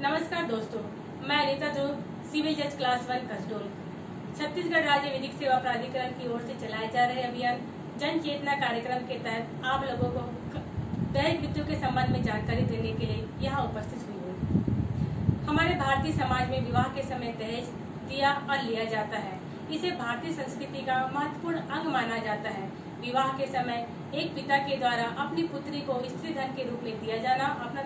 नमस्कार दोस्तों, मैं अनीता ध्रुव, सिविल जज क्लास 1 कसडोल। छत्तीसगढ़ राज्य विधिक सेवा प्राधिकरण की ओर से चलाए जा रहे अभियान जन चेतना कार्यक्रम के तहत आप लोगों को दहेज मृत्यु के संबंध में जानकारी देने के लिए यहाँ उपस्थित हुई हूँ। हमारे भारतीय समाज में विवाह के समय दहेज दिया और लिया जाता है। इसे भारतीय संस्कृति का महत्वपूर्ण अंग माना जाता है। विवाह के समय एक पिता के द्वारा अपनी पुत्री को स्त्री धन के रूप में दिया जाना अपना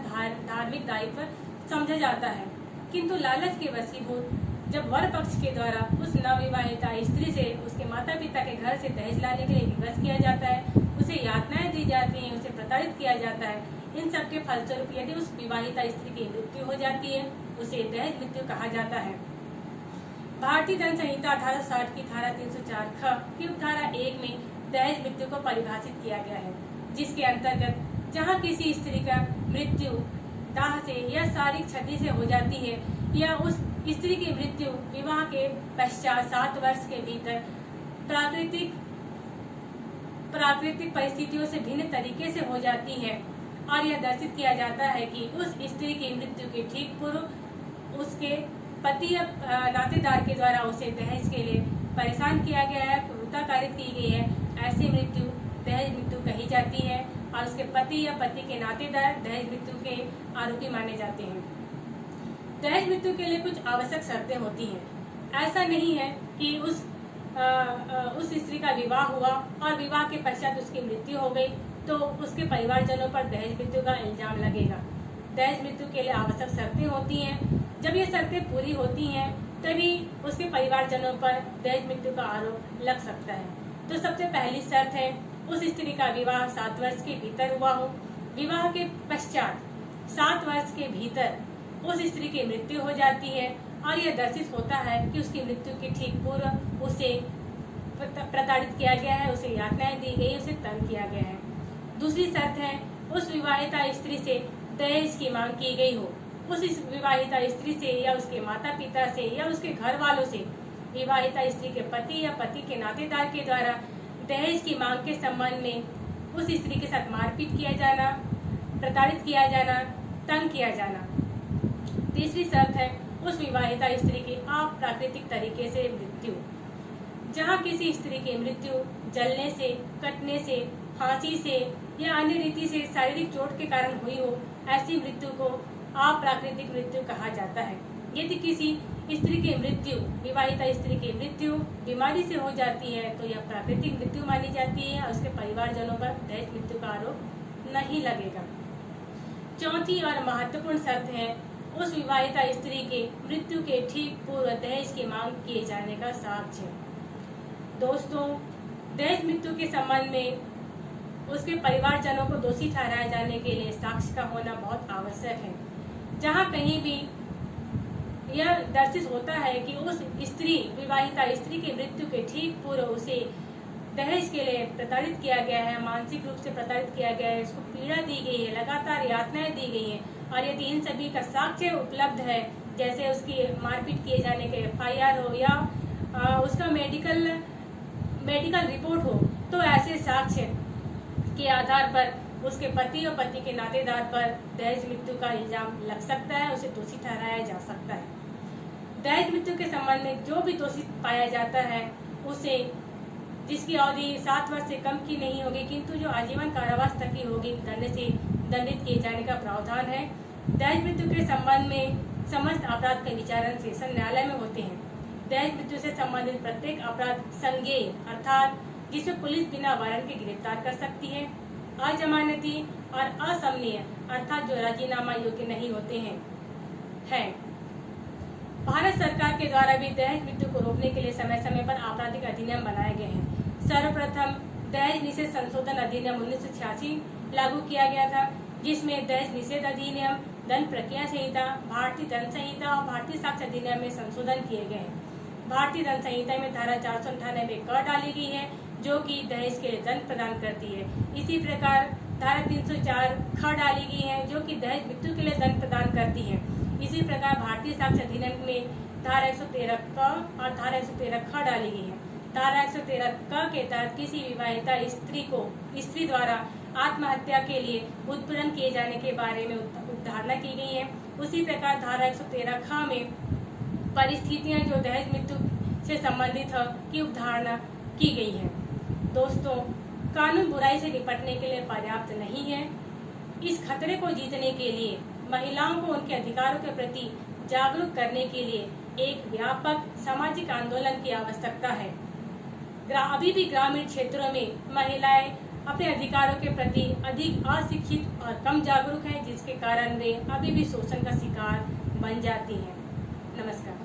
धार्मिक दायित्व समझा जाता है, किंतु लालच के वशीभूत जब वर पक्ष के द्वारा उस नवविवाहिता स्त्री से उसके माता पिता के घर से दहेज लाने के लिए विवश किया जाता है, उसे यातनाएं दी जाती हैं, उसे प्रताड़ित किया जाता है। इन सब के फलस्वरूप यदि उस विवाहिता स्त्री की मृत्यु हो जाती है, उसे दहेज मृत्यु कहा जाता है। भारतीय दंड संहिता 1860 की धारा 304 ख की उपधारा 1 में दहेज मृत्यु को परिभाषित किया गया है, जिसके अंतर्गत जहाँ किसी स्त्री का मृत्यु दाह से या शारीरिक क्षति से हो जाती है या उस स्त्री की मृत्यु विवाह के पश्चात 7 वर्ष के भीतर प्राकृतिक परिस्थितियों से भिन्न तरीके से हो जाती है और यह दर्शित किया जाता है कि उस स्त्री की मृत्यु के ठीक पूर्व उसके पति या नातेदार के द्वारा उसे दहेज के लिए परेशान किया गया है, क्रूरता कारित की गई है, ऐसी मृत्यु दहेज मृत्यु कही जाती है और उसके पति या पति के नातेदार दहेज मृत्यु के आरोपी माने जाते हैं। दहेज मृत्यु के लिए कुछ आवश्यक शर्तें होती हैं। ऐसा नहीं है कि उस स्त्री का विवाह हुआ और विवाह के पश्चात उसकी मृत्यु हो गई तो उसके परिवारजनों पर दहेज मृत्यु का इल्जाम लगेगा। दहेज मृत्यु के लिए आवश्यक शर्तें होती हैं। जब ये शर्तें पूरी होती हैं तभी उसके परिवारजनों पर दहेज मृत्यु का आरोप लग सकता है। तो सबसे पहली शर्त है उस स्त्री का विवाह 7 वर्ष के भीतर हुआ हो। विवाह के पश्चात 7 वर्ष के भीतर उस स्त्री की मृत्यु हो जाती है और यह दर्शित होता है कि उसकी मृत्यु के ठीक पूर्व उसे प्रताड़ित किया गया है, उसे यातनाएं दी गई, उसे तंग किया गया है। दूसरी शर्त है उस विवाहिता स्त्री से दहेज की मांग की गई हो। उस विवाहिता स्त्री से या उसके माता पिता से या उसके घर वालों से विवाहिता स्त्री के पति या पति के नातेदार के द्वारा दहेज की मांग के संबंध में उस स्त्री के साथ मारपीट किया जाना, प्रताड़ित किया जाना, तंग किया जाना। तीसरी शर्त है उस विवाहिता स्त्री की अप्राकृतिक तरीके से मृत्यु। जहां किसी स्त्री की मृत्यु जलने से, कटने से, फांसी से या अन्य रीति से शारीरिक चोट के कारण हुई हो, ऐसी मृत्यु को अप्राकृतिक मृत्यु कहा जाता है। यदि किसी स्त्री की मृत्यु, विवाहिता स्त्री की मृत्यु बीमारी से हो जाती है तो यह प्राकृतिक मृत्यु मानी जाती है और उसके परिवारजनों पर दहेज मृत्यु का आरोप नहीं लगेगा। चौथी और महत्वपूर्ण शर्त है उस विवाहिता स्त्री के मृत्यु के ठीक पूर्व दहेज की मांग किए जाने का साक्ष्य। दोस्तों, दहेज मृत्यु के संबंध में उसके परिवारजनों को दोषी ठहराए जाने के लिए साक्ष्य का होना बहुत आवश्यक है। जहाँ कहीं भी यह दर्शित होता है कि उस स्त्री, विवाहिता स्त्री की मृत्यु के ठीक पूर्व उसे दहेज के लिए प्रताड़ित किया गया है, मानसिक रूप से प्रताड़ित किया गया है, उसको पीड़ा दी गई है, लगातार यातनाएं दी गई हैं और यदि इन सभी का साक्ष्य उपलब्ध है, जैसे उसकी मारपीट किए जाने के FIR हो या उसका मेडिकल रिपोर्ट हो, तो ऐसे साक्ष्य के आधार पर उसके पति और पति के नातेदार पर दहेज मृत्यु का इल्जाम लग सकता है, उसे दोषी ठहराया जा सकता है। दहेज मृत्यु के संबंध में जो भी दोषी पाया जाता है उसे, जिसकी अवधि 7 वर्ष से कम की नहीं होगी किंतु जो आजीवन कारावास तक की होगी, दंड से दंडित किए जाने का प्रावधान है। दहेज मृत्यु के संबंध में समस्त अपराध के विचारण सेशन न्यायालय में होते हैं। दहेज मृत्यु से संबंधित प्रत्येक अपराध संज्ञेय अर्थात जिसमें पुलिस बिना वारंट के गिरफ्तार कर सकती है, अजमानती और असमनीय अर्थात जो राजीनामा योग्य नहीं होते हैं। भारत सरकार के द्वारा भी दहेज मृत्यु को रोकने के लिए समय समय पर आपराधिक अधिनियम बनाए गए हैं। सर्वप्रथम दहेज निषेध संशोधन अधिनियम 1986 लागू किया गया था, जिसमें दहेज निषेध अधिनियम, दंड प्रक्रिया संहिता, भारतीय दंड संहिता और भारतीय साक्ष्य अधिनियम में संशोधन किए गए हैं। भारतीय दंड संहिता में धारा 498 क डाली गई है जो कि दहेज के लिए दंड प्रदान करती है। इसी प्रकार धारा 304 ख डाली गई है जो कि दहेज मृत्यु के लिए दंड प्रदान करती है। इसी प्रकार भारतीय साक्ष्य अधिनियम में धारा 113 क और धारा 113 ख डाली गई है। धारा 113 क के तहत किसी विवाहिता स्त्री द्वारा आत्महत्या के लिए उत्पीड़न किए जाने के बारे में अवधारणा की गई है। उसी प्रकार धारा 113 ख में परिस्थितियां जो दहेज मृत्यु से संबंधित है की अवधारणा की गई है। दोस्तों, कानून बुराई से निपटने के लिए पर्याप्त नहीं है। इस खतरे को जीतने के लिए महिलाओं को उनके अधिकारों के प्रति जागरूक करने के लिए एक व्यापक सामाजिक आंदोलन की आवश्यकता है। अभी भी ग्रामीण क्षेत्रों में महिलाएं अपने अधिकारों के प्रति अधिक अशिक्षित और कम जागरूक हैं, जिसके कारण वे अभी भी शोषण का शिकार बन जाती हैं। नमस्कार।